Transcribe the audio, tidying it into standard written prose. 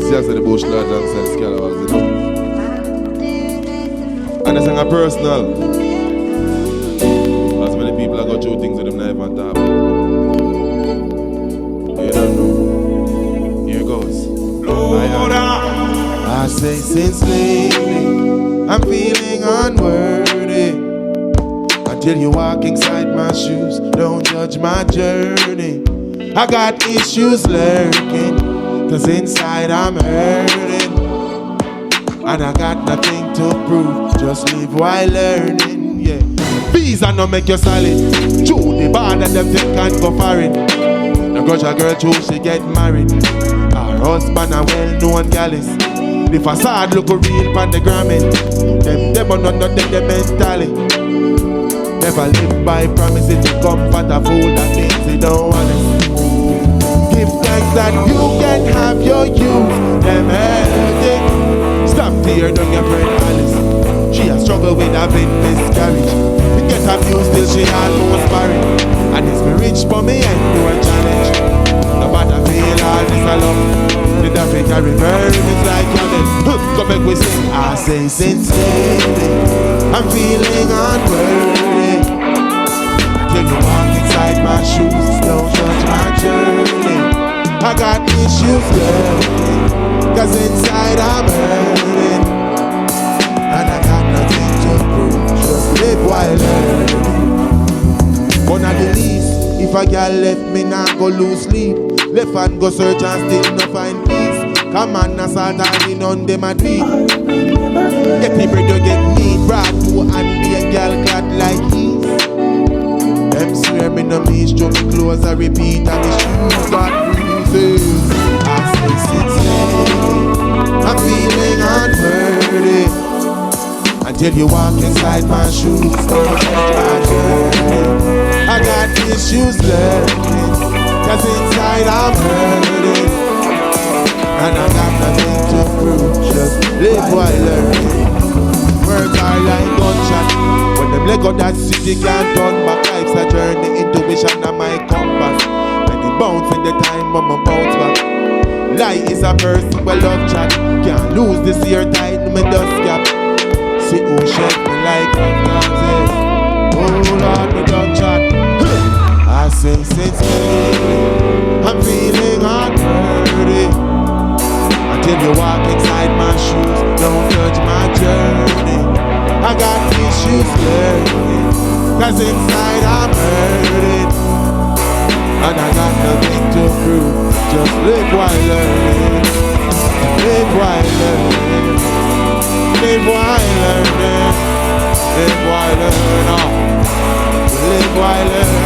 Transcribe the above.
This is Yaksta the Bush Lord alongside Skalawags, you know. And it's a personal. As many people have got through things with them knife and tap. You don't know. Here goes. I say since lately I'm feeling unworthy. Until you walk inside my shoes, don't judge my journey. I got issues lurking, cause inside I'm hurting. And I got nothing to prove, just live while learning, yeah. Visa no make you solid, through the bar that them think can't go foreign. The grudge a girl too, she get married. Her husband a well-known gallus. The facade look real pan the gramming. Them are not them mentally. Never live by promises to comfort a fool that means they don't want it. Give thanks that you can have your youth, them healthy. Stop tear down your friend Alice. She has struggled with having miscarriage. To get abused till she almost married. And it's me rich for me and do a challenge. No matter feel all this alone. The Africa river is like yelling. Come back we sing. I say sincerely I'm feeling unworthy. Till you walk inside my shoes, don't judge my journey. I got issues learning, cause inside I'm hurting. And I got nothing to prove, just live while learning. Gonna the least, if a girl left me now go lose sleep. Left and go search and still no find peace. Come on, I start hanging on them a deep. Get the bread you get meat, brad to and be a girl got like ease. Them swear me no me show me clothes I repeat and the shoes got bruises. I say sincerely I'm feeling unworthy. Until you walk inside my shoes, don't judge my journey. I got issues lurking, cause inside I'm hurting. And I got nothing to prove, just live while learning. Words are like gunshot. When them let go that city can't turn back. Life's a journey, intuition and my compass. And it bounce in the time when I bounce back. Lie is a person well love chat. Can't lose this year tide no me dust gap. See who shake me like roses. Oh Lord me done chat. I say since I'm feeling unworthy. Until you walk inside my shoes, don't judge my journey. I got issues learning, cause inside I'm hurting. And I got nothing to prove, just live while learning. Live while learning. Live while learning. Live while learning. Live while learning.